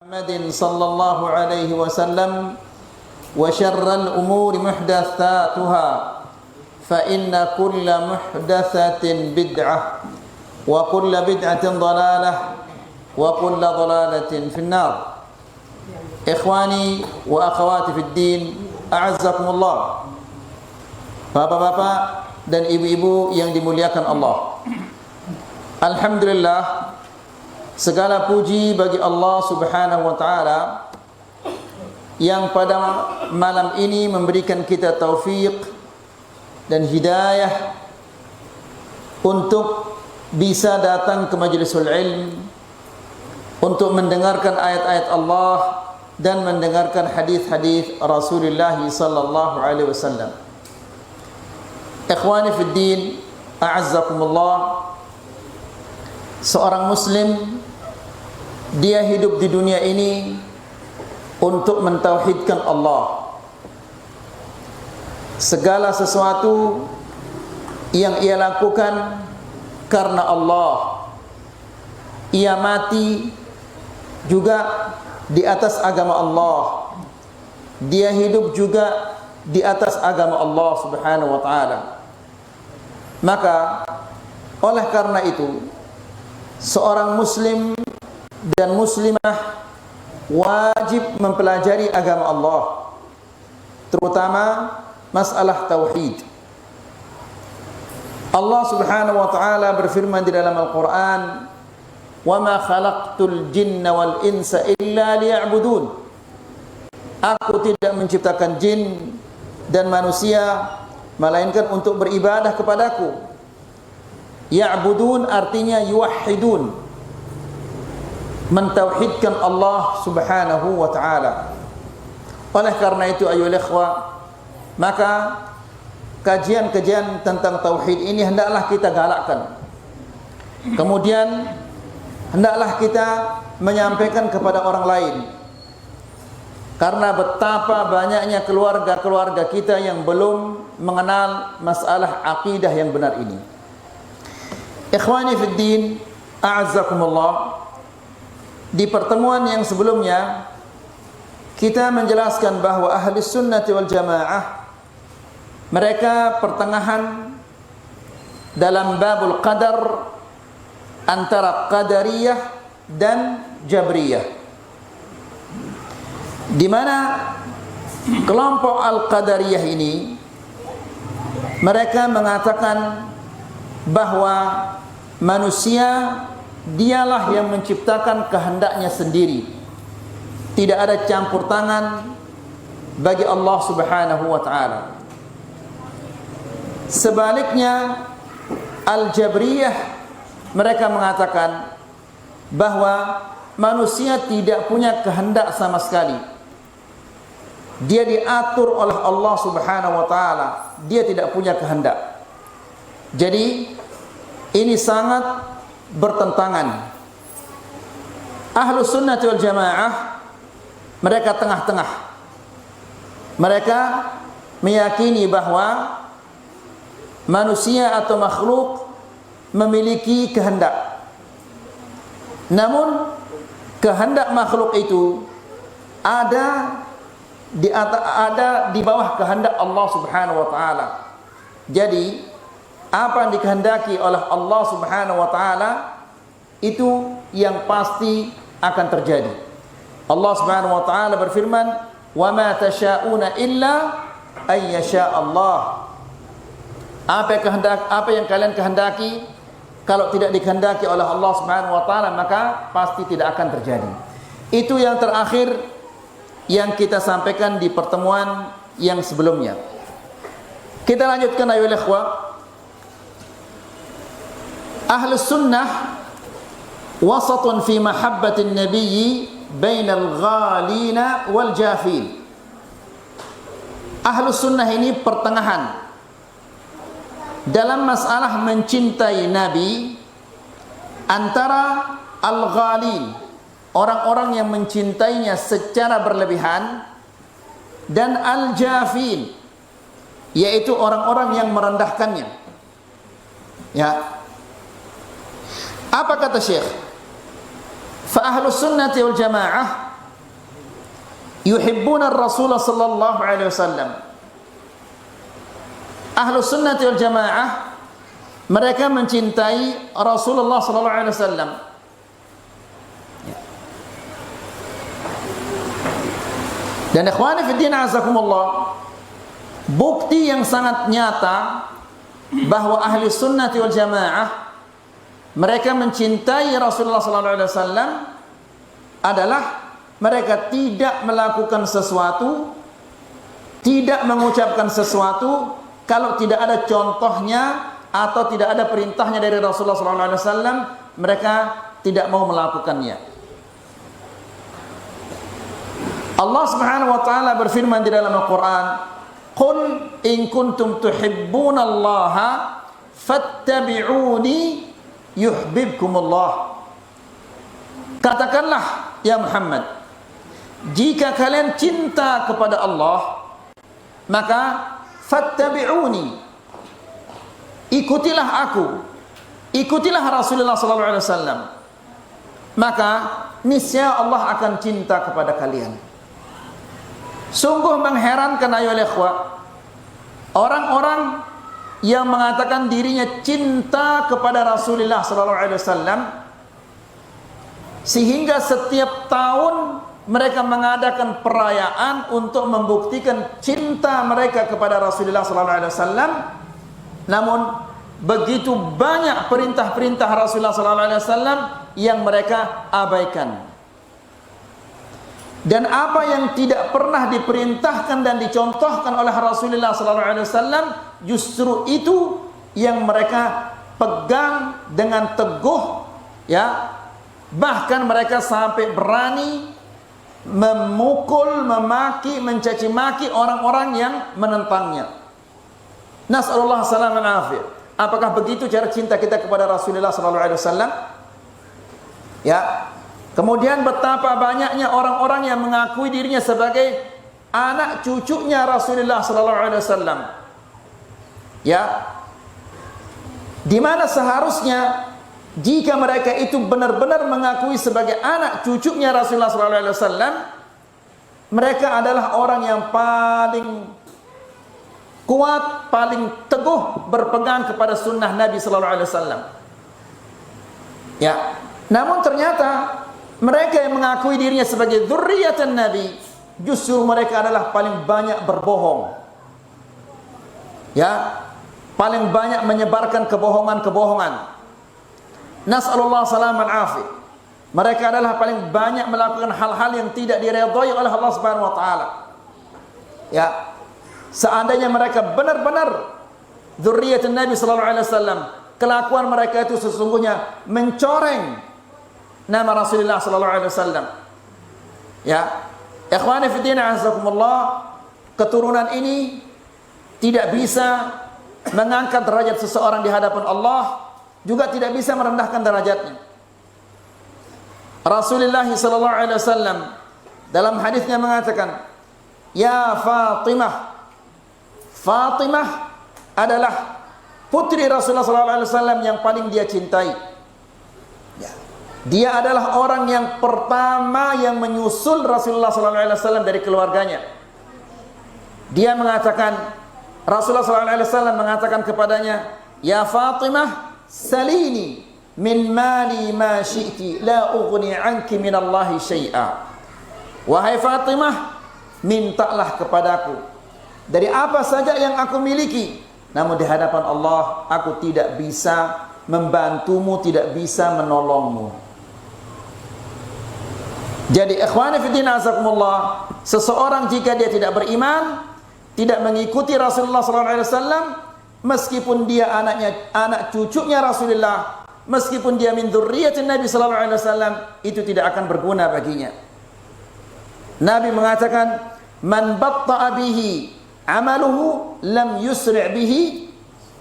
محمد صلى الله عليه وسلم وشر الأمور محدثاتها فإن كل محدثة بدعة وكل بدعة ضلالة وكل ضلالة في النار. إخواني وأخواتي في الدين أعزكم الله. Bapak-bapak dan ibu-ibu yang dimuliakan Allah, alhamdulillah, segala puji bagi Allah Subhanahu wa taala yang pada malam ini memberikan kita taufik dan hidayah untuk bisa datang ke majlisul ilm, untuk mendengarkan ayat-ayat Allah dan mendengarkan hadis-hadis Rasulullah sallallahu alaihi wasallam. Ikhwani fid din, a'azzakumullah. Seorang muslim, dia hidup di dunia ini untuk mentauhidkan Allah. Segala sesuatu yang ia lakukan karena Allah. Ia mati juga di atas agama Allah. Dia hidup juga di atas agama Allah Subhanahu wa taala. Maka oleh karena itu, seorang muslim dan muslimah wajib mempelajari agama Allah, terutama masalah tauhid. Allah Subhanahu wa taala berfirman di dalam Al-Qur'an, "Wa ma khalaqtul jinna wal insa illa liya'budun." Aku tidak menciptakan jin dan manusia melainkan untuk beribadah kepadaku. Ya'budun artinya yuwahhidun, mentauhidkan Allah Subhanahu wa taala. Oleh karena itu ayyuhal ikhwah, maka kajian-kajian tentang tauhid ini hendaklah kita galakkan. Kemudian hendaklah kita menyampaikan kepada orang lain, karena betapa banyaknya keluarga-keluarga kita yang belum mengenal masalah akidah yang benar ini. Ikhwani fid din, a'azzakumullah. Di pertemuan yang sebelumnya kita menjelaskan bahwa ahli sunnati wal jamaah, mereka pertengahan dalam babul qadar antara qadariyah dan jabriyah, di mana kelompok al-qadariyah ini mereka mengatakan bahwa manusia dialah yang menciptakan kehendaknya sendiri. Tidak ada campur tangan bagi Allah Subhanahu wa taala. Sebaliknya al-jabriyah, mereka mengatakan bahwa manusia tidak punya kehendak sama sekali. Dia diatur oleh Allah Subhanahu wa taala. Dia tidak punya kehendak. Jadi ini sangat bertentangan. Ahlus sunnah wal jamaah, mereka tengah-tengah. Mereka meyakini bahwa manusia atau makhluk memiliki kehendak. Namun kehendak makhluk itu ada di bawah kehendak Allah Subhanahu wa taala. Jadi apa yang dikehendaki oleh Allah Subhanahu wa taala itu yang pasti akan terjadi. Allah Subhanahu wa taala berfirman, "Wa ma tasyauna illa ay yasha Allah." Apa yang kalian kehendaki, kalau tidak dikehendaki oleh Allah Subhanahu wa taala, maka pasti tidak akan terjadi. Itu yang terakhir yang kita sampaikan di pertemuan yang sebelumnya. Kita lanjutkan ayo ikhwah. Ahlus sunnah wasatun fi mahabbatin nabiyyi bainal ghalina wal jafin. Ahlus sunnah ini pertengahan dalam masalah mencintai Nabi antara al-ghalin, orang-orang yang mencintainya secara berlebihan, dan al-jafin, yaitu orang-orang yang merendahkannya. Ya. Apa kata Syekh? Fa ahlus sunnati wal jamaah yuhibbuna Rasulullah sallallahu alaihi wasallam. Ahlus sunnah wal jamaah, mereka mencintai Rasulullah sallallahu alaihi wasallam. Dan ikhwani fi din azakumullah, bukti yang sangat nyata bahwa ahli sunnah wal jamaah mereka mencintai Rasulullah sallallahu alaihi wasallam adalah mereka tidak melakukan sesuatu, tidak mengucapkan sesuatu kalau tidak ada contohnya atau tidak ada perintahnya dari Rasulullah sallallahu alaihi wasallam, mereka tidak mau melakukannya. Allah Subhanahu wa taala berfirman di dalam Al-Qur'an, "Qul in kuntum tuhibbunallaha fattabi'uni yuhibbukumullah." Katakanlah ya Muhammad, jika kalian cinta kepada Allah, maka fattabi'uni, ikutilah aku, ikutilah Rasulullah sallallahu alaihi wasallam, maka niscaya Allah akan cinta kepada kalian. Sungguh mengherankan ayolah ikhwah, orang-orang yang mengatakan dirinya cinta kepada Rasulullah sallallahu alaihi wasallam, sehingga setiap tahun mereka mengadakan perayaan untuk membuktikan cinta mereka kepada Rasulullah sallallahu alaihi wasallam. Namun begitu banyak perintah-perintah Rasulullah sallallahu alaihi wasallam yang mereka abaikan. Dan apa yang tidak pernah diperintahkan dan dicontohkan oleh Rasulullah sallallahu alaihi wasallam, justru itu yang mereka pegang dengan teguh, ya. Bahkan mereka sampai berani memukul, memaki, mencaci maki orang-orang yang menentangnya. Nas'alullah salaman afiyah. Apakah begitu cara cinta kita kepada Rasulullah sallallahu alaihi wasallam? Ya. Kemudian betapa banyaknya orang-orang yang mengakui dirinya sebagai anak cucunya Rasulullah sallallahu alaihi wasallam. Ya. Di mana seharusnya jika mereka itu benar-benar mengakui sebagai anak cucunya Rasulullah sallallahu alaihi wasallam, mereka adalah orang yang paling kuat, paling teguh berpegang kepada sunnah Nabi sallallahu alaihi wasallam. Ya. Namun ternyata mereka yang mengakui dirinya sebagai dzurriyyatan Nabi, justru mereka adalah paling banyak berbohong. Ya, paling banyak menyebarkan kebohongan-kebohongan. Nas'alullah salaman afi. Mereka adalah paling banyak melakukan hal-hal yang tidak diridhai oleh Allah Subhanahu wa taala. Ya. Seandainya mereka benar-benar dzurriyyatan Nabi sallallahu alaihi wasallam, kelakuan mereka itu sesungguhnya mencoreng nama Rasulullah sallallahu alaihi wasallam. Ya, ikhwani fi din azakumullah, keturunan ini tidak bisa mengangkat derajat seseorang di hadapan Allah, juga tidak bisa merendahkan derajatnya. Rasulullah sallallahu alaihi wasallam dalam hadisnya mengatakan, "Ya Fatimah." Fatimah adalah putri Rasulullah sallallahu alaihi wasallam yang paling dia cintai. Dia adalah orang yang pertama yang menyusul Rasulullah sallallahu alaihi wasallam dari keluarganya. Dia mengatakan, Rasulullah sallallahu alaihi wasallam mengatakan kepadanya, "Ya Fatimah, salini min mali ma syi'ti, la ughni 'anki min Allahi syai'a." Wahai Fatimah, mintalah kepadaku dari apa saja yang aku miliki, namun di hadapan Allah aku tidak bisa membantumu, tidak bisa menolongmu. Jadi ikhwani fi din azakumullah, seseorang jika dia tidak beriman, tidak mengikuti Rasulullah sallallahu alaihi wasallam, meskipun dia anak cucunya Rasulullah, meskipun dia min dzurriyyatin Nabi sallallahu alaihi wasallam, itu tidak akan berguna baginya. Nabi mengatakan, "Man batta'a bihi amaluhu lam yusri' bihi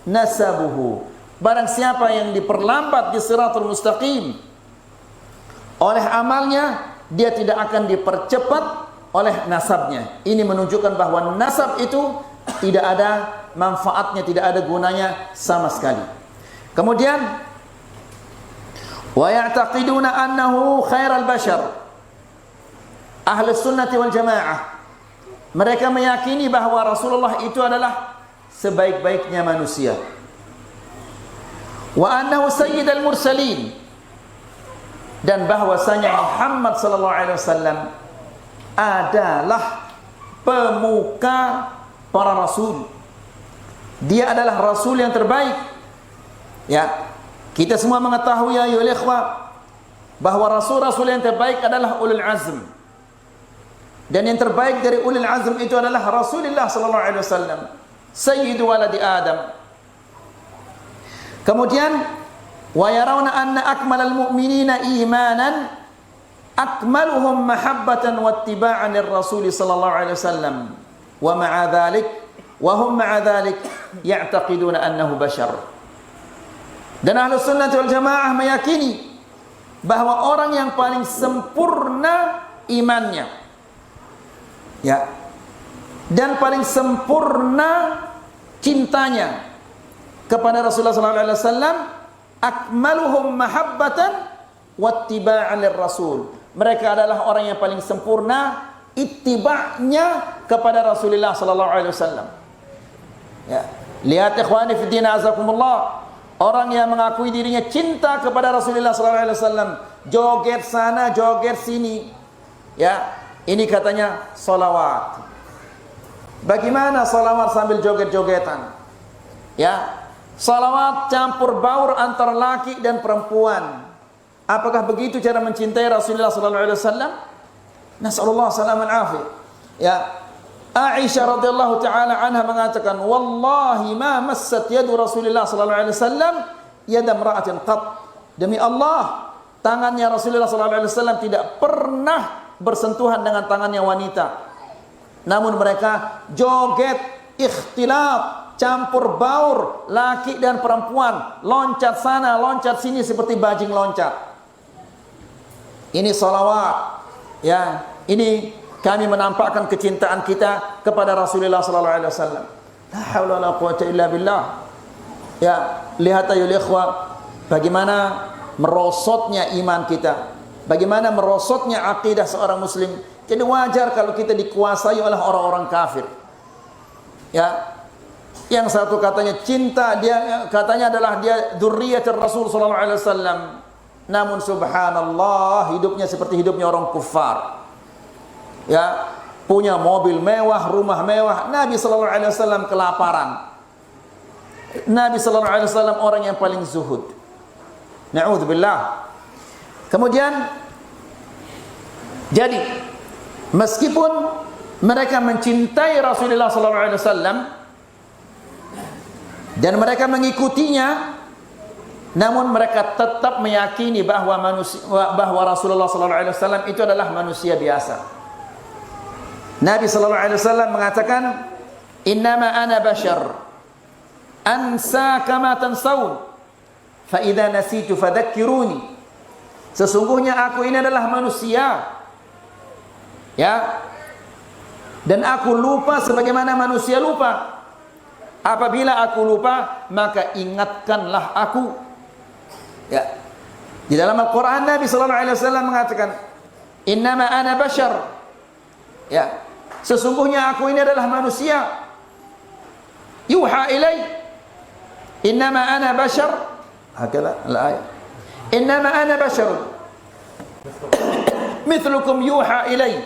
nasabuhu." Barang siapa yang diperlambat di Shiratul Mustaqim oleh amalnya, dia tidak akan dipercepat oleh nasabnya. Ini menunjukkan bahwa nasab itu tidak ada manfaatnya, tidak ada gunanya sama sekali. Kemudian, wa ya'taqiduna annahu khairal bashar. Ahlus Sunnah wal Jamaah, mereka meyakini bahwa Rasulullah itu adalah sebaik-baiknya manusia. Wa annahu sayyidul mursalin, dan bahwasanya Muhammad sallallahu alaihi wasallam adalah pemuka para rasul. Dia adalah rasul yang terbaik. Ya, kita semua mengetahui ya ayyuhal ikhwah bahwa rasul-rasul yang terbaik adalah ulul azm. Dan yang terbaik dari ulul azm itu adalah Rasulullah sallallahu alaihi wasallam, sayyidu waladi Adam. Kemudian wa yarawna anna akmalal mu'minina imanan akmaluhum mahabbatan wattiba'an lirrasul sallallahu alaihi wasallam wa ma'a dhalik wa hum ma'a dhalik ya'taqiduna annahu bashar. Dan Ahlus Sunnah wal Jamaah meyakini bahwa orang yang paling sempurna imannya, ya, dan paling sempurna cintanya kepada Rasulullah sallallahu alaihi wasallam, akmaluhum mahabbatan wattiba'an lirrasul. Mereka adalah orang yang paling sempurna ittiba'nya kepada Rasulullah sallallahu alaihi wasallam. Ya, lihat ikhwani fi din azakumullah, orang yang mengakui dirinya cinta kepada Rasulullah sallallahu alaihi wasallam, joget sana, joget sini. Ya, ini katanya salawat. Bagaimana salawat sambil joget-jogetan? Ya, salawat campur baur antara laki dan perempuan. Apakah begitu cara mencintai Rasulullah sallallahu alaihi wasallam? Nasallallahu salaman afi. Ya, Aisyah radhiyallahu taala anha mengatakan, "Wallahi ma massat yadu Rasulullah sallallahu alaihi wasallam yada imra'atin qat." Demi Allah, tangannya Rasulullah sallallahu alaihi wasallam tidak pernah bersentuhan dengan tangannya wanita. Namun mereka joget, ikhtilaf, campur baur laki dan perempuan, loncat sana, loncat sini seperti bajing loncat. Ini salawat. Ya, ini kami menampakkan kecintaan kita kepada Rasulullah sallallahu alaihi wasallam. La haula wala quwwata illa billah. Ya, lihat ayo ikhwah, bagaimana merosotnya iman kita, bagaimana merosotnya akidah seorang muslim. Jadi wajar kalau kita dikuasai oleh orang-orang kafir. Ya, yang satu katanya cinta, dia katanya adalah dia dzurriyyatur Rasul sallallahu alaihi wasallam. Namun subhanallah, hidupnya seperti hidupnya orang kufar. Ya, punya mobil mewah, rumah mewah. Nabi sallallahu alaihi wasallam kelaparan. Nabi sallallahu alaihi wasallam orang yang paling zuhud. Na'udzubillah. Kemudian jadi meskipun mereka mencintai Rasulullah sallallahu alaihi wasallam dan mereka mengikutinya, namun mereka tetap meyakini bahwa Rasulullah sallallahu alaihi wasallam itu adalah manusia biasa. Nabi sallallahu alaihi wasallam mengatakan, "Innama ana bashar ansa kama tansawun fa idza nasitu fadzakkiruni." Sesungguhnya aku ini adalah manusia. Ya. Dan aku lupa sebagaimana manusia lupa. Apabila aku lupa, maka ingatkanlah aku. Ya. Di dalam Al-Qur'an Nabi sallallahu alaihi wasallam mengatakan, "Innama ana bashar." Ya. Sesungguhnya aku ini adalah manusia. Yuha ilai. Innama ana bashar. Hakala al-ayat. Innama ana bashar. Mithlukum yuha ilai.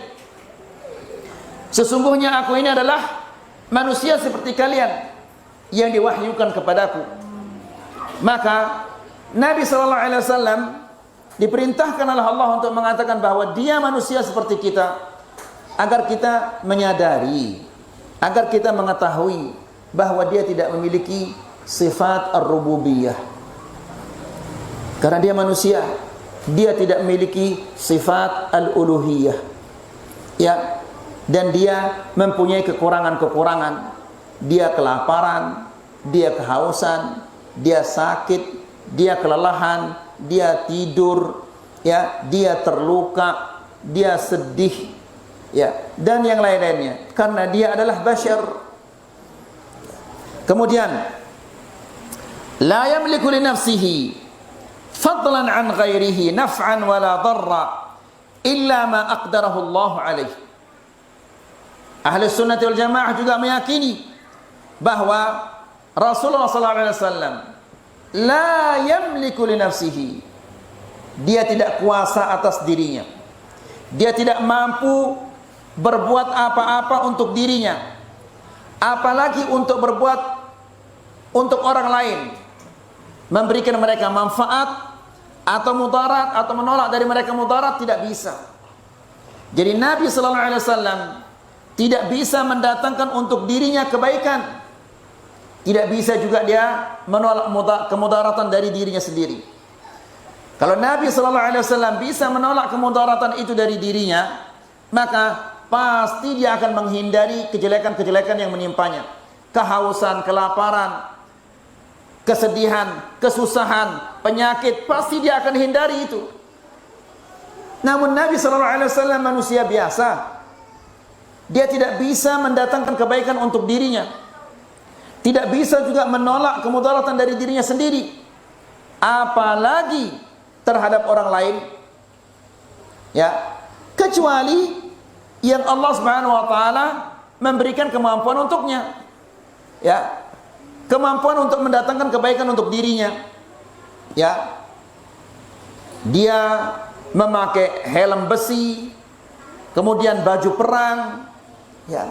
Sesungguhnya aku ini adalah manusia seperti kalian yang diwahyukan kepadaku. Maka Nabi sallallahu alaihi wasallam diperintahkan oleh Allah untuk mengatakan bahwa dia manusia seperti kita, agar kita menyadari, agar kita mengetahui bahwa dia tidak memiliki sifat ar-rububiyah. Karena dia manusia, dia tidak memiliki sifat al-uluhiyah. Ya, dan dia mempunyai kekurangan-kekurangan. Dia kelaparan, dia kehausan, dia sakit, dia kelelahan, dia tidur, ya, dia terluka, dia sedih, ya, dan yang lain-lainnya, karena dia adalah bashar. Kemudian la yamliku li nafsihi fadlan an ghairihi naf'an wala darra illa ma aqdarahu Allah alaih. Ahli sunnah wal jamaah juga meyakini bahwa Rasulullah SAW la yamliku li nafsihi, dia tidak kuasa atas dirinya, dia tidak mampu berbuat apa-apa untuk dirinya, apalagi untuk berbuat untuk orang lain, memberikan mereka manfaat atau mudarat, atau menolak dari mereka mudarat, tidak bisa. Jadi Nabi SAW tidak bisa mendatangkan untuk dirinya kebaikan, tidak bisa juga dia menolak kemudaratan dari dirinya sendiri. Kalau Nabi SAW bisa menolak kemudaratan itu dari dirinya, maka pasti dia akan menghindari kejelekan-kejelekan yang menimpanya. Kehausan, kelaparan, kesedihan, kesusahan, penyakit, pasti dia akan hindari itu. Namun Nabi SAW manusia biasa, dia tidak bisa mendatangkan kebaikan untuk dirinya, tidak bisa juga menolak kemudaratan dari dirinya sendiri, apalagi terhadap orang lain, ya, kecuali yang Allah Subhanahu wa taala memberikan kemampuan untuknya, ya, kemampuan untuk mendatangkan kebaikan untuk dirinya, ya. Dia memakai helm besi, kemudian baju perang, ya.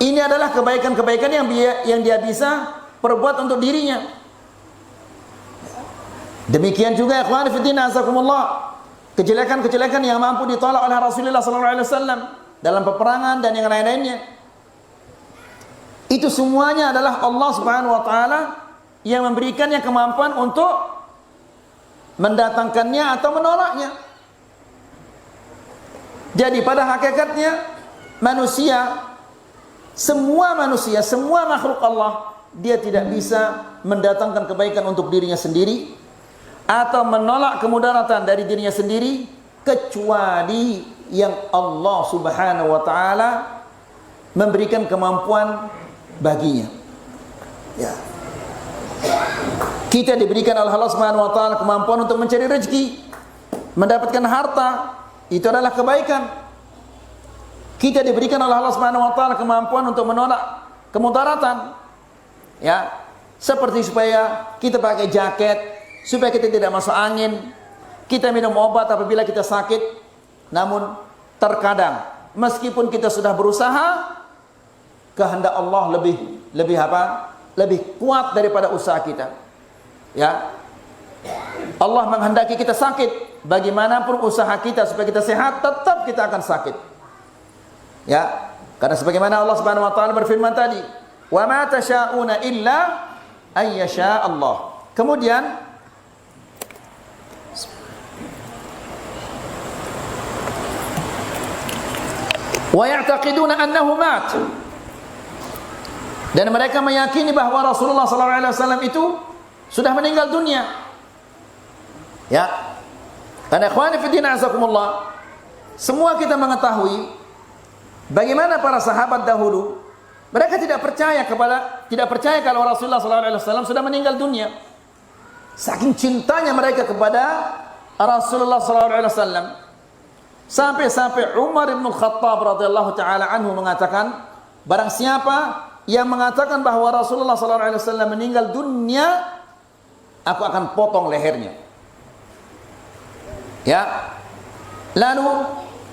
Ini adalah kebaikan-kebaikan yang dia bisa perbuat untuk dirinya. Demikian juga ikhwan fillah azakumullah, kejelekan-kejelekan yang mampu ditolak oleh Rasulullah SAW dalam peperangan dan yang lain-lainnya, itu semuanya adalah Allah Subhanahu wa taala yang memberikannya kemampuan untuk mendatangkannya atau menolaknya. Jadi pada hakikatnya manusia, semua makhluk Allah, dia tidak bisa mendatangkan kebaikan untuk dirinya sendiri atau menolak kemudaratan dari dirinya sendiri, kecuali yang Allah Subhanahu wa taala memberikan kemampuan baginya, ya. Kita diberikan oleh Allah Subhanahu wa taala kemampuan untuk mencari rezeki, mendapatkan harta, itu adalah kebaikan. Kita diberikan oleh Allah Subhanahu wa taala kemampuan untuk menolak kemudaratan, ya, seperti supaya kita pakai jaket, supaya kita tidak masuk angin, kita minum obat apabila kita sakit. Namun terkadang meskipun kita sudah berusaha, kehendak Allah lebih kuat daripada usaha kita, ya. Allah menghendaki kita sakit, bagaimanapun usaha kita supaya kita sehat, tetap kita akan sakit, ya. Karena sebagaimana Allah Subhanahu wa taala berfirman tadi, "Wa ma tasyauna illa ay yasha Allah." Kemudian wa ya'taqiduna annahu mat, dan mereka meyakini bahwa Rasulullah SAW itu sudah meninggal dunia, ya. Karena ikhwani fillah azakumullah, semua kita mengetahui bagaimana para sahabat dahulu, mereka tidak percaya kalau Rasulullah SAW sudah meninggal dunia. Saking cintanya mereka kepada Rasulullah SAW, sampai Umar bin Khattab radhiyallahu taala anhu mengatakan, barang siapa yang mengatakan bahwa Rasulullah SAW meninggal dunia, aku akan potong lehernya, ya. Lalu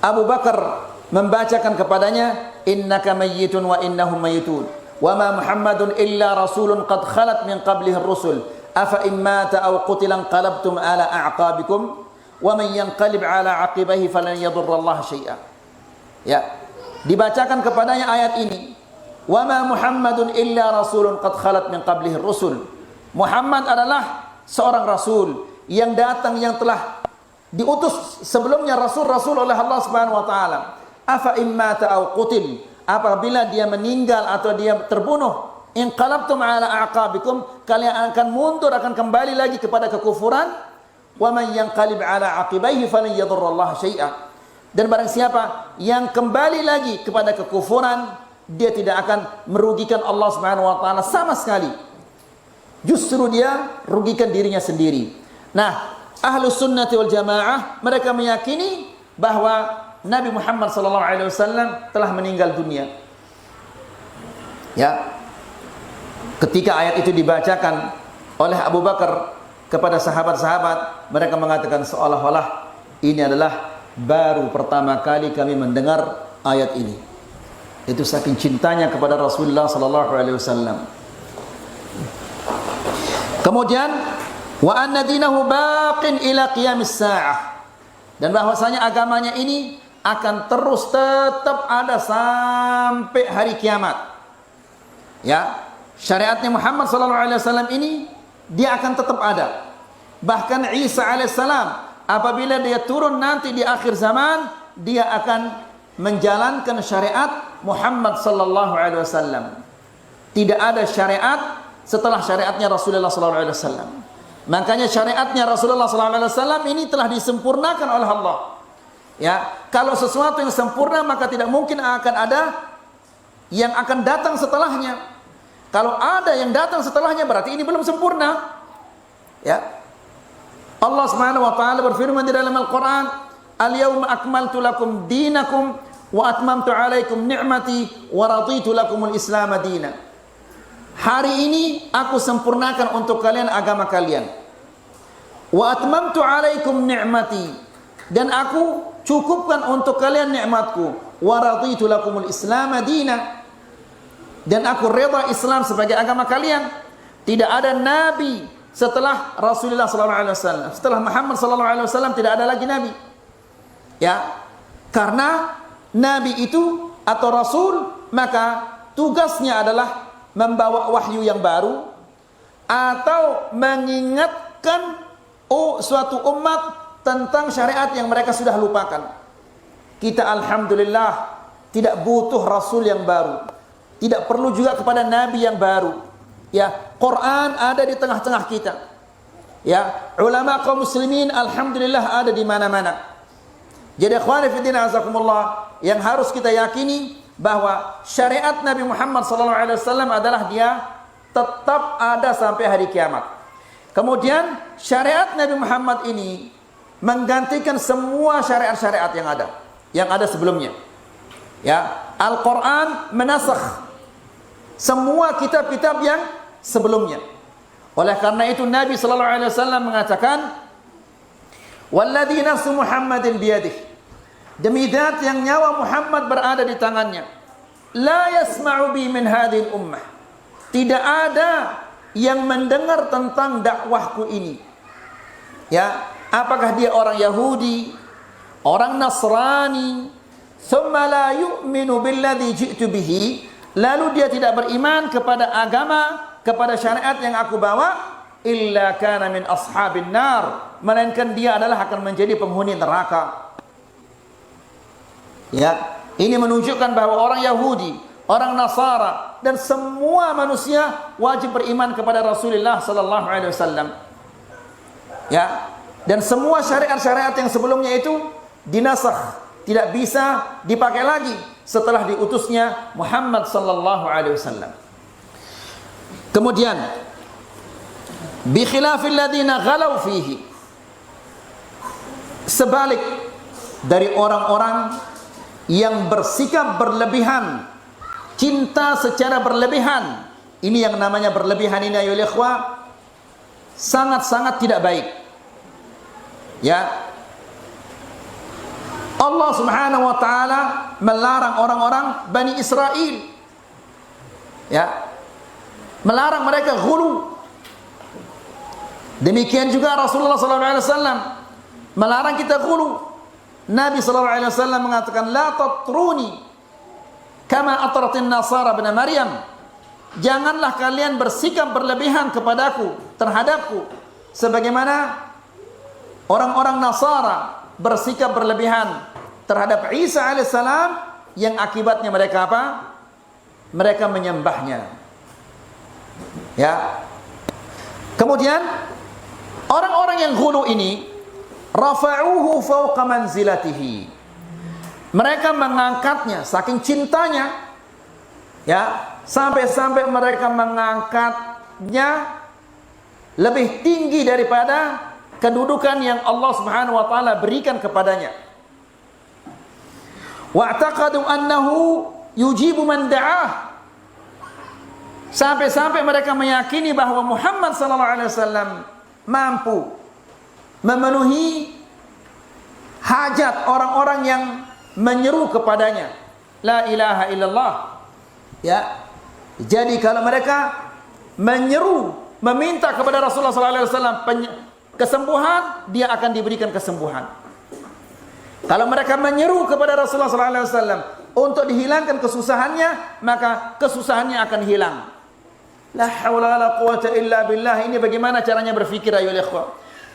Abu Bakar membacakan kepadanya, innaka mayyitun wa innahum mayyitun wa ma Muhammadun illa rasulun qad khalat min qablihi ar-rusul afa in mata aw qutila qalabtum ala a'qabikum wa man yanqalib ala aqibaihi falan yadurrallaha syai'a, ya. Dibacakan kepadanya ayat ini, wa ma Muhammadun illa rasulun qad khalat min qablihi ar-rusul. Muhammad adalah seorang rasul yang datang, yang telah diutus sebelumnya rasul-rasul oleh Allah Subhanahu wa taala. Afa imma ta'au qutil, apabila dia meninggal atau dia terbunuh, inqalabtum ala a'qabikum, kalian akan mundur, akan kembali lagi kepada kekufuran. Wa man yanqalib ala aqibaihi falan yadurrallaha syai'a, dan barang siapa yang kembali lagi kepada kekufuran, dia tidak akan merugikan Allah Subhanahu wa taala sama sekali, justru dia rugikan dirinya sendiri. Nah, Ahlus Sunnah wal Jamaah, mereka meyakini bahwa Nabi Muhammad SAW telah meninggal dunia. Ya, ketika ayat itu dibacakan oleh Abu Bakar kepada sahabat-sahabat, mereka mengatakan seolah-olah ini adalah baru pertama kali kami mendengar ayat ini. Itu saking cintanya kepada Rasulullah SAW. Kemudian wa anna dinahu baqin ila qiyamis sa'ah, dan bahwasanya agamanya ini akan terus tetap ada sampai hari kiamat. Ya, syariatnya Muhammad SAW ini dia akan tetap ada. Bahkan Isa alaihissalam apabila dia turun nanti di akhir zaman, dia akan menjalankan syariat Muhammad SAW. Tidak ada syariat setelah syariatnya Rasulullah SAW. Makanya syariatnya Rasulullah SAW ini telah disempurnakan oleh Allah. Ya, kalau sesuatu yang sempurna maka tidak mungkin akan ada yang akan datang setelahnya. Kalau ada yang datang setelahnya berarti ini belum sempurna. Ya, Allah Subhanahu wa taala berfirman di dalam Al-Qur'an, "Al-yauma akmaltu lakum dinakum wa atmamtu 'alaikum ni'mati wa raditu lakumul Islam dinan." Hari ini aku sempurnakan untuk kalian agama kalian. Wa atmamtu 'alaikum ni'mati, dan aku cukupkan untuk kalian nikmatku. Wa raditu lakumul Islam dinan, dan aku reda Islam sebagai agama kalian. Tidak ada nabi setelah Rasulullah SAW. Setelah Muhammad SAW tidak ada lagi nabi. Ya, karena nabi itu atau rasul maka tugasnya adalah membawa wahyu yang baru atau mengingatkan suatu umat tentang syariat yang mereka sudah lupakan. Kita alhamdulillah tidak butuh rasul yang baru, tidak perlu juga kepada nabi yang baru. Ya, Quran ada di tengah-tengah kita. Ya, ulama kaum muslimin alhamdulillah ada di mana-mana. Jadi ikhwani fi din azakumullah, yang harus kita yakini bahwa syariat Nabi Muhammad SAW adalah dia tetap ada sampai hari kiamat. Kemudian syariat Nabi Muhammad ini menggantikan semua syariat-syariat yang ada sebelumnya. Ya, Al-Quran menasakh semua kitab-kitab yang sebelumnya. Oleh karena itu Nabi SAW mengatakan, "Walladzi nafsu Muhammadin biyadihi," demi zat yang nyawa Muhammad berada di tangannya, "La yasma'u bi min hadhil ummah," tidak ada yang mendengar tentang dakwahku ini. Ya, apakah dia orang Yahudi, orang Nasrani, thumma la yu'minu billadzi ji'tu bihi, lalu dia tidak beriman kepada agama, kepada syariat yang aku bawa, illa kana min ashabin nar, melainkan dia adalah akan menjadi penghuni neraka. Ya, ini menunjukkan bahwa orang Yahudi, orang Nasara, dan semua manusia wajib beriman kepada Rasulullah sallallahu alaihi wasallam. Ya, dan semua syariat-syariat yang sebelumnya itu dinasakh, tidak bisa dipakai lagi setelah diutusnya Muhammad sallallahu alaihi wasallam. Kemudian bi khilafil ladina ghalau fihi, sebalik dari orang-orang yang bersikap berlebihan, cinta secara berlebihan. Ini yang namanya berlebihan ini ayo ikhwah, sangat-sangat tidak baik. Ya, Allah Subhanahu wa taala melarang orang-orang Bani Israel. Ya, melarang mereka ghulu. Demikian juga Rasulullah SAW melarang kita ghulu. Nabi SAW mengatakan, "La tatruni kama atratin Nasara bin Maryam." Janganlah kalian bersikap berlebihan kepadaku, terhadapku, sebagaimana orang-orang Nasara bersikap berlebihan terhadap Isa alaihissalam, yang akibatnya mereka apa? Mereka menyembahnya. Ya. Kemudian orang-orang yang ghulu ini rafa'uhu fawqa manzilatihi, mereka mengangkatnya saking cintanya, ya, sampai-sampai mereka mengangkatnya lebih tinggi daripada kedudukan yang Allah Subhanahu wa taala berikan kepadanya. wa'taqadu annahu yujibu man da'ah. Sampai-sampai mereka meyakini bahwa Muhammad sallallahu alaihi wasallam mampu memenuhi hajat orang-orang yang menyeru kepadanya. La ilaha illallah. Ya. Jadi kalau mereka menyeru, meminta kepada Rasulullah sallallahu alaihi wasallam kesembuhan, dia akan diberikan kesembuhan. Kalau mereka menyeru kepada Rasulullah sallallahu alaihi wasallam untuk dihilangkan kesusahannya, maka kesusahannya akan hilang. La haula wala quwata illa billah. Ini bagaimana caranya berfikir ayolah ikhwah.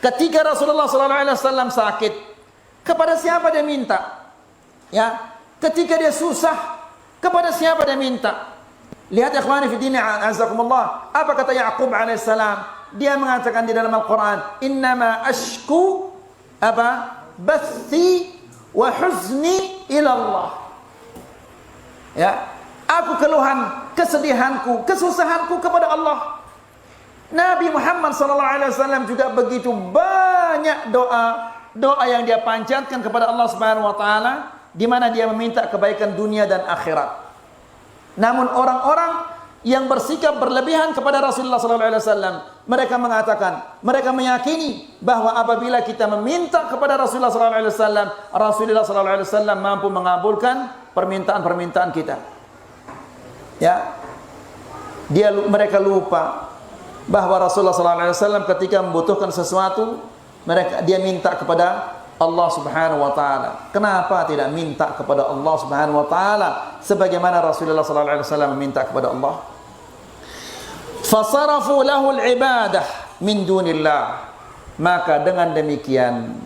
Ketika Rasulullah sallallahu alaihi wasallam sakit, kepada siapa dia minta? Ya, ketika dia susah, kepada siapa dia minta? Lihat ikhwani fi din azakumullah, apa kata Yaqub alaihissalam? Dia mengatakan di dalam Al-Qur'an, "Innama ashku bathi wa huzni ila Allah." Ya, aku keluhan, kesedihanku, kesusahanku kepada Allah. Nabi Muhammad sallallahu alaihi wasallam juga begitu banyak doa yang dia panjatkan kepada Allah Subhanahu wa taala, di mana dia meminta kebaikan dunia dan akhirat. Namun orang-orang yang bersikap berlebihan kepada Rasulullah sallallahu alaihi wasallam, mereka mengatakan, mereka meyakini bahwa apabila kita meminta kepada Rasulullah sallallahu alaihi wasallam, Rasulullah sallallahu alaihi wasallam mampu mengabulkan permintaan-permintaan kita. Ya. Mereka lupa bahwa Rasulullah sallallahu alaihi wasallam ketika membutuhkan sesuatu, dia minta kepada Allah Subhanahu wa taala. Kenapa tidak minta kepada Allah Subhanahu wa taala sebagaimana Rasulullah sallallahu alaihi wasallam meminta kepada Allah? Fasarafu lahu al-ibadah min dunillah. Maka dengan demikian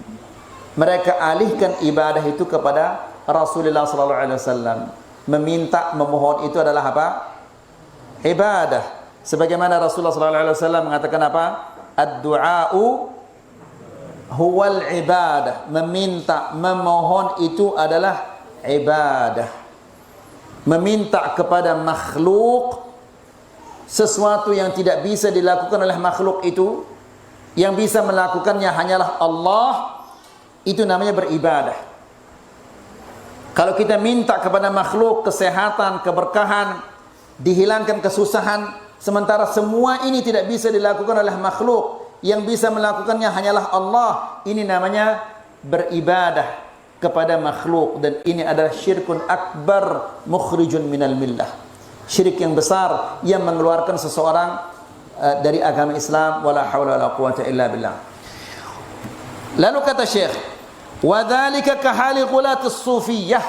mereka alihkan ibadah itu kepada Rasulullah sallallahu alaihi wasallam. Meminta, memohon itu adalah apa? Ibadah. Sebagaimana Rasulullah sallallahu alaihi wasallam mengatakan apa? Ad-du'a'u huwal ibadah. Meminta, memohon itu adalah ibadah. Meminta kepada makhluk sesuatu yang tidak bisa dilakukan oleh makhluk itu, yang bisa melakukannya hanyalah Allah, itu namanya beribadah. Kalau kita minta kepada makhluk kesehatan, keberkahan, dihilangkan kesusahan, sementara semua ini tidak bisa dilakukan oleh makhluk, yang bisa melakukannya hanyalah Allah, ini namanya beribadah kepada makhluk, dan ini adalah syirkun akbar mukhrijun minal millah. Syirik yang besar yang mengeluarkan seseorang dari agama Islam. Wala haula wala quwata illa billah. Lalu kata Syekh, wa dzalika ka hali ghulatus sufiyah.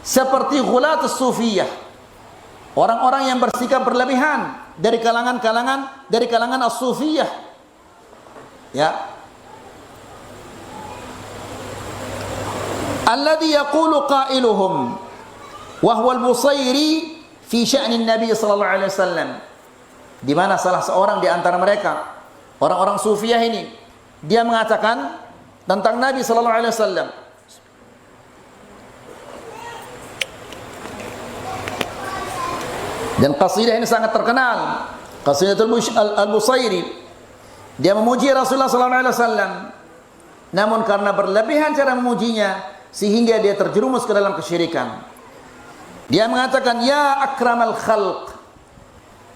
Seperti ghulatus sufiyah, orang-orang yang bersikap berlebihan dari kalangan as-sufiyah. Ya. Alladhi yaqulu qailuhum wa huwa al-Busairi fi sya'ni Nabi sallallahu alaihi wasallam. Di mana salah seorang di antara mereka, orang-orang sufiyah ini, dia mengatakan tentang Nabi sallallahu alaihi wasallam. Dan qasidah ini sangat terkenal, qasidatul al-Busairi. Dia memuji Rasulullah sallallahu alaihi wasallam, namun karena berlebihan cara memujinya sehingga dia terjerumus ke dalam kesyirikan. Dia mengatakan, ya akramal khalq,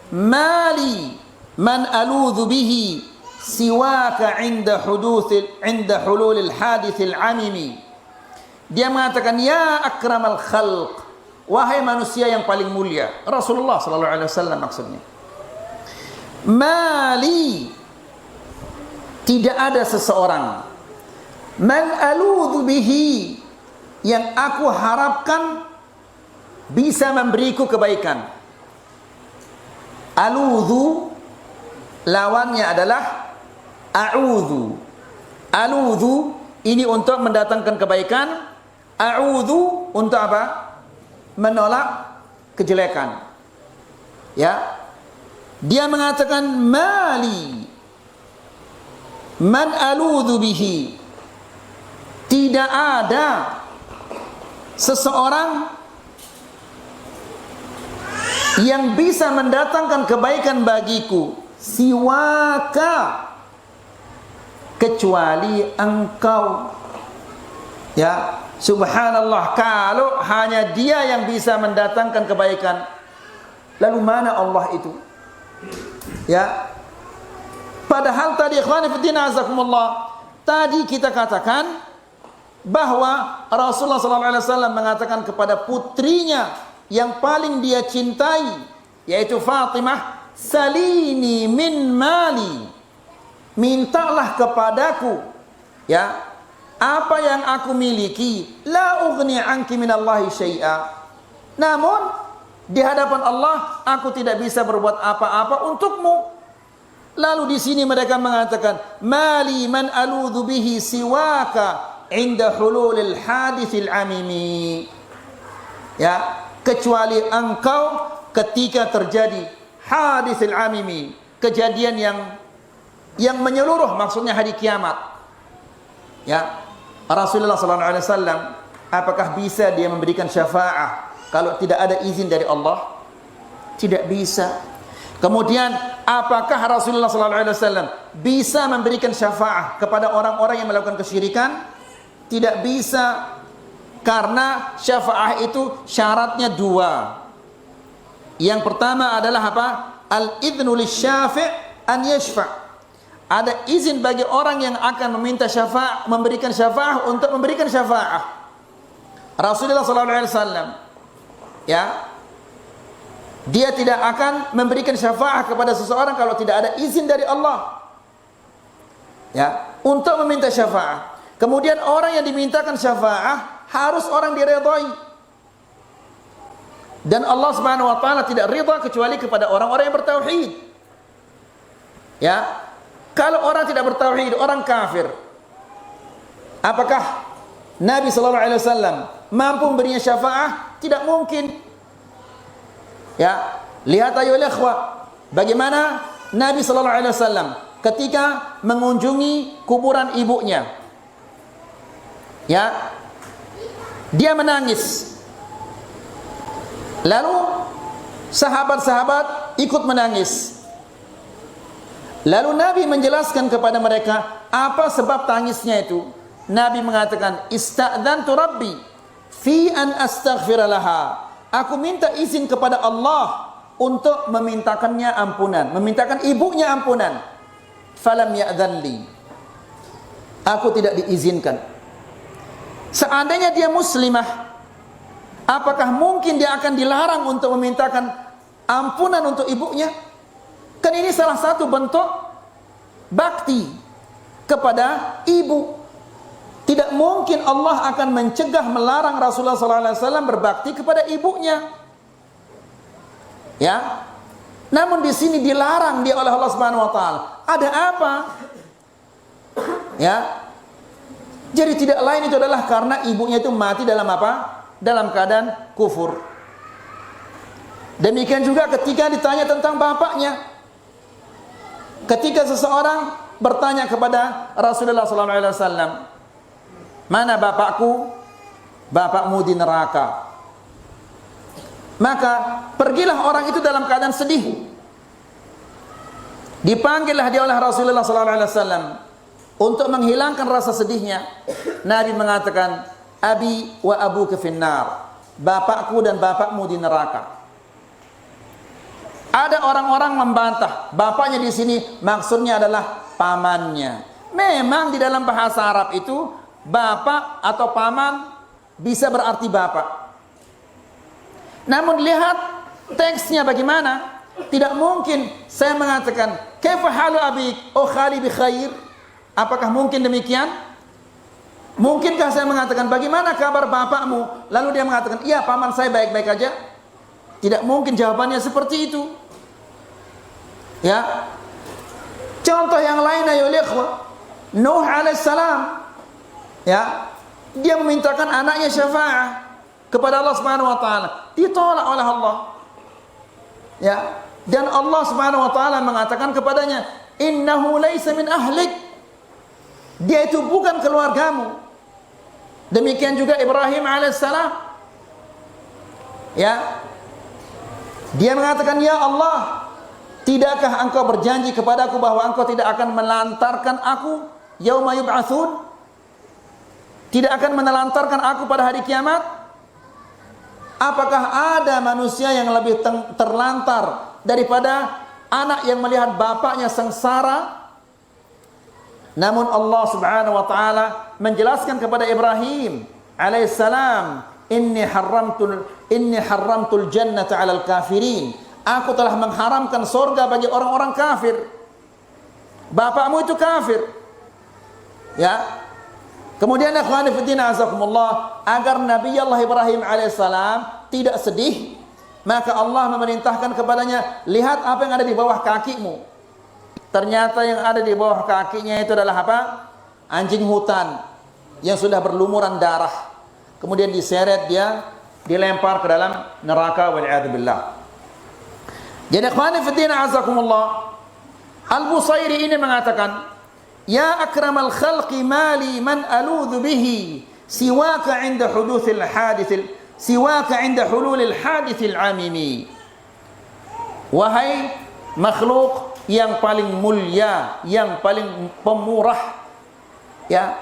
mali man aludhu bihi siwaka inda hululil hadithil amimi. Dia mengatakan, ya akramal khalq, wahai manusia yang paling mulia, Rasulullah sallallahu alaihi wasallam maksudnya. Mali, tidak ada seseorang, man aludhu bihi, yang aku harapkan bisa memberiku kebaikan. Aludhu lawannya adalah a'udhu. Aludhu ini untuk mendatangkan kebaikan, a'udhu untuk apa? Menolak kejelekan. Ya. Dia mengatakan mali man aludhu bihi, tidak ada seseorang yang bisa mendatangkan kebaikan bagiku siwaka, kecuali engkau. Ya, Subhanallah, kalau hanya dia yang bisa mendatangkan kebaikan, lalu mana Allah itu? Ya. Padahal tadi ikhwani fillah azakumullah, tadi kita katakan bahwa Rasulullah SAW mengatakan kepada putrinya yang paling dia cintai, yaitu Fatimah, salini min mali, mintalah kepadaku ya apa yang aku miliki, la ughni anki minallahi syai'a. Namun di hadapan Allah aku tidak bisa berbuat apa-apa untukmu. Lalu di sini mereka mengatakan, mali man aludhu bihi siwaka inda hululil hadithil amimi. Ya, kecuali engkau ketika terjadi hadithil amimi, kejadian yang menyeluruh, maksudnya hari kiamat. Ya, Rasulullah SAW, apakah bisa dia memberikan syafaah kalau tidak ada izin dari Allah? Tidak bisa. Kemudian apakah Rasulullah SAW bisa memberikan syafaah kepada orang-orang yang melakukan kesyirikan? Tidak bisa, karena syafaah itu syaratnya dua. Yang pertama adalah apa? Al-idhnu lisyafi' an yashfa'. Ada izin bagi orang yang akan meminta syafaah, memberikan syafaah untuk memberikan syafaah. Rasulullah SAW, ya, dia tidak akan memberikan syafaah kepada seseorang kalau tidak ada izin dari Allah, ya, untuk meminta syafaah. Kemudian orang yang dimintakan syafaah harus orang diridhai, dan Allah Subhanahu wa taala tidak ridha kecuali kepada orang-orang yang bertauhid. Ya, kalau orang tidak bertauhid, orang kafir, apakah Nabi SAW mampu memberinya syafaah? Tidak mungkin. Ya, lihat ayo ikhwah, bagaimana Nabi SAW ketika mengunjungi kuburan ibunya. Ya, dia menangis. Lalu sahabat-sahabat ikut menangis. Lalu Nabi menjelaskan kepada mereka apa sebab tangisnya itu. Nabi mengatakan, ista'dzantu rabbi fi an astaghfira laha. Aku minta izin kepada Allah untuk memintakannya ampunan, memintakan ibunya ampunan. Falam ya'dzan li. Aku tidak diizinkan. Seandainya dia muslimah, apakah mungkin dia akan dilarang untuk memintakan ampunan untuk ibunya? Kan ini salah satu bentuk bakti kepada ibu. Tidak mungkin Allah akan mencegah, melarang Rasulullah SAW berbakti kepada ibunya. Ya, namun di sini dilarang dia oleh Allah Subhanahu Wa Taala. Ada apa? Ya, jadi tidak lain itu adalah karena ibunya itu mati dalam apa? Dalam keadaan kufur. Demikian juga ketika ditanya tentang bapaknya. Ketika seseorang bertanya kepada Rasulullah SAW, mana bapakku? Bapakmu di neraka. Maka pergilah orang itu dalam keadaan sedih. Dipanggillah dia oleh Rasulullah SAW untuk menghilangkan rasa sedihnya. Nabi mengatakan, abi wa abuka finnar. Bapakku dan bapakmu di neraka. Ada orang-orang membantah, bapaknya di sini maksudnya adalah pamannya. Memang di dalam bahasa Arab itu bapak atau paman bisa berarti bapak. Namun lihat teksnya bagaimana. Tidak mungkin saya mengatakan kaifa halu abik oh khali bi khair. Apakah mungkin demikian? Mungkinkah saya mengatakan bagaimana kabar bapakmu, lalu dia mengatakan iya paman saya baik-baik aja? Tidak mungkin jawabannya seperti itu. Ya. Contoh yang lain ayo ikhwah, Nuh alaihissalam, ya, dia memintakan anaknya syafaah kepada Allah Subhanahu wa taala, ditolak oleh Allah. Ya, dan Allah Subhanahu wa taala mengatakan kepadanya, innahu laisa min ahlik. Dia itu bukan keluargamu. Demikian juga Ibrahim alaihissalam. Ya. Dia mengatakan, ya Allah, tidakkah engkau berjanji kepadaku bahwa engkau tidak akan melantarkan aku yauma yub'atsun? tidak akan menelantarkan aku pada hari kiamat? Apakah ada manusia yang lebih terlantar daripada anak yang melihat bapaknya sengsara? Namun Allah Subhanahu wa taala menjelaskan kepada Ibrahim alaihissalam, inni haramtul jannata 'alal kafirin. Aku telah mengharamkan surga bagi orang-orang kafir. Bapakmu itu kafir. Ya. Kemudian ikhwani fi din azakumullah, agar Nabi Allah Ibrahim alaihissalam tidak sedih, maka Allah memerintahkan kepadanya, lihat apa yang ada di bawah kakimu. Ternyata yang ada di bawah kakinya itu adalah apa? Anjing hutan yang sudah berlumuran darah. Kemudian diseret dia, dilempar ke dalam neraka, wal'iyadzubillah. Jadi ikhwani fi din azakumullah, Al-Busairi ini mengatakan, ya akramal khalqi mali man aludhu bihi siwaka inda hululil hadithil amimi. Wahai makhluk yang paling mulia, yang paling pemurah, ya,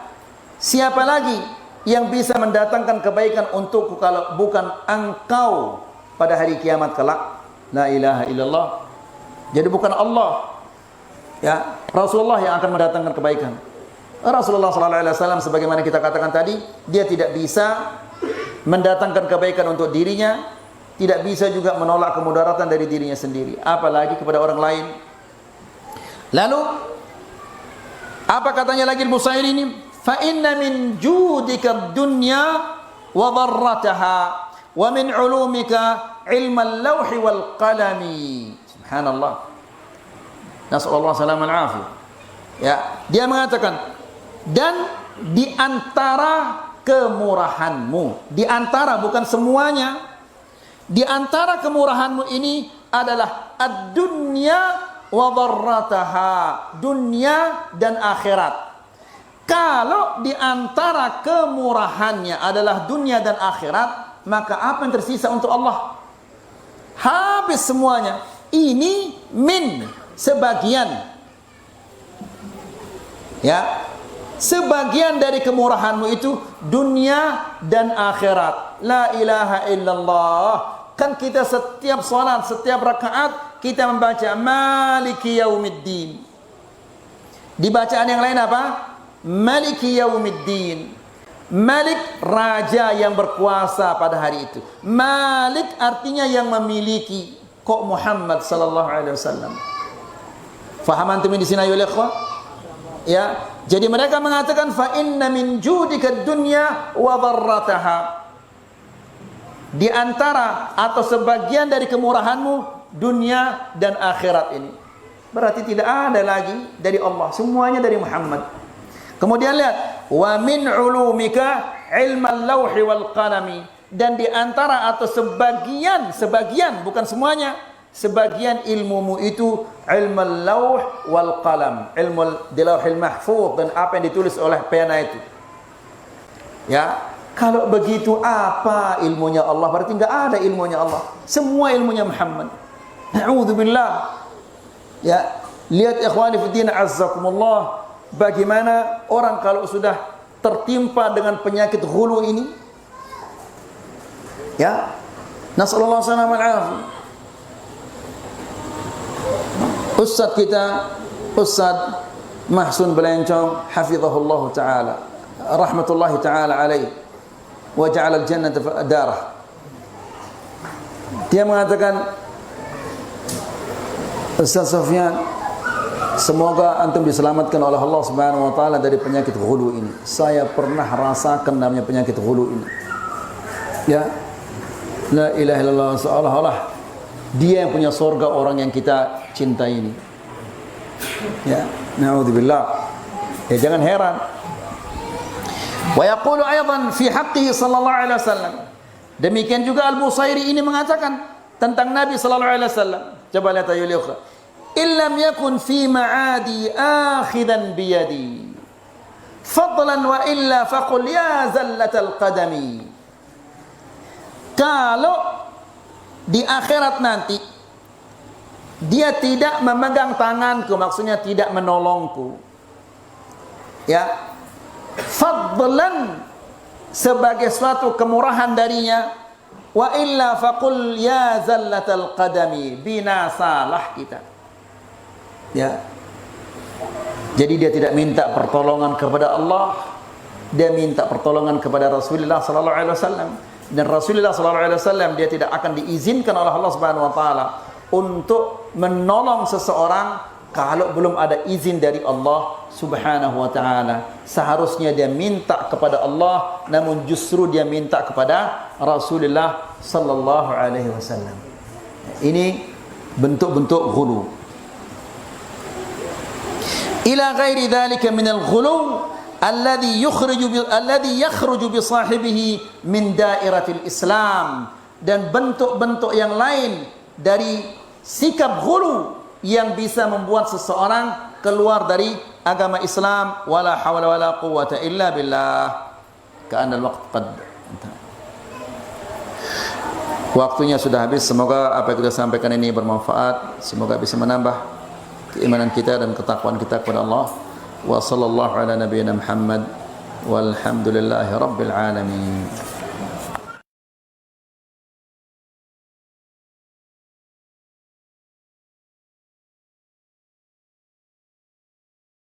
siapa lagi yang bisa mendatangkan kebaikan untukku kalau bukan engkau pada hari kiamat kelak? La ilaha illallah. Jadi bukan Allah, ya, Rasulullah yang akan mendatangkan kebaikan. Rasulullah sallallahu alaihi wasallam sebagaimana kita katakan tadi, dia tidak bisa mendatangkan kebaikan untuk dirinya, tidak bisa juga menolak kemudaratan dari dirinya sendiri, apalagi kepada orang lain. Lalu apa katanya lagi Al-Busairi ini? Fa inna min judika dunya wa dharrataha wa min ulumika ilmal lawhi wal qalami. Subhanallah. Nasallallahu salam al-afiyah. Ya, dia mengatakan, dan di antara kemurahanmu, di antara, bukan semuanya, di antara kemurahanmu ini adalah ad-dunya wa dharrataha, dunia dan akhirat. Kalau di antara kemurahannya adalah dunia dan akhirat, maka apa yang tersisa untuk Allah? Habis semuanya. Ini min, sebagian, ya, sebagian dari kemurahanmu itu dunia dan akhirat. La ilaha illallah. Kan kita setiap salat, setiap rakaat kita membaca Maliki Yaumiddin. Di bacaan yang lain apa? Maliki Yaumiddin. Malik, raja yang berkuasa pada hari itu. Malik artinya yang memiliki. Kok Muhammad sallallahu alaihi wasallam? Faham antum di sini ya ikhwah? Ya, jadi mereka mengatakan fa inna min judika dunya wa dharrataha. Di antara atau sebagian dari kemurahanmu dunia dan akhirat ini. Berarti tidak ada lagi dari Allah, semuanya dari Muhammad. Kemudian lihat, wa min ulumika ilmal lawhi wal qalami, dan di antara atau sebagian bukan semuanya, sebagian ilmumu itu ilmul lawh wal qalam, ilmu di lauhil mahfuz, dan apa yang ditulis oleh pena itu. Ya, kalau begitu apa ilmunya Allah? Berarti enggak ada ilmunya Allah, semua ilmunya Muhammad. Na'udzubillah. Ya, lihat ikhwani fiddin azzakumullah, bagaimana orang kalau sudah tertimpa dengan penyakit ghulu ini, ya, nasallallahu alaihi wasallam. Ustaz kita, Ustaz Mahsun Belencong, hafizahullah ta'ala, rahmatullahi ta'ala alaih, wa ja'ala al-jannata darah. Dia mengatakan, Ustaz Sofyan, semoga antum diselamatkan oleh Allah Subhanahu wa taala dari penyakit ghulu ini. Saya pernah rasakan namanya penyakit ghulu ini. Ya. La ilaha illallah, seolah-olah dia yang punya surga orang yang kita cintai ini. Ya, na'udzubillah. Ya, jangan heran. Wa yaqulu aidan fi haqqihi sallallahu alaihi wasallam. Demikian juga Al-Busairi ini mengatakan tentang Nabi sallallahu alaihi wasallam. Coba lihat ayuh. Illam yakun fi ma'adi akhidan biyadi fadlan wa illa faqul ya zallatal qadami. Kalau di akhirat nanti dia tidak memegang tanganku, maksudnya tidak menolongku, ya, fadlan sebagai suatu kemurahan darinya, wa illa faqul ya zallatal qadami, binasalah kita. Ya. Jadi dia tidak minta pertolongan kepada Allah, dia minta pertolongan kepada Rasulullah sallallahu alaihi wasallam. Dan Rasulullah sallallahu alaihi wasallam dia tidak akan diizinkan oleh Allah Subhanahu wa taala untuk menolong seseorang kalau belum ada izin dari Allah Subhanahu wa taala. Seharusnya dia minta kepada Allah, namun justru dia minta kepada Rasulullah sallallahu alaihi wasallam. Ini bentuk-bentuk ghulu. Ila ghairi dzalika min al-ghulu alladhi yakhruju bi sahibihi min dairatil Islam, dan bentuk-bentuk yang lain dari sikap ghulu yang bisa membuat seseorang keluar dari agama Islam. Wala hawla wala quwwata illa billah. Ka'anna al-waqt qad intah. Waktunya sudah habis. Semoga apa yang kita sampaikan ini bermanfaat, semoga bisa menambah keimanan kita dan ketakwaan kita kepada Allah. Wa sallallahu ala nabiyyina Muhammad walhamdulillahi rabbil alamin.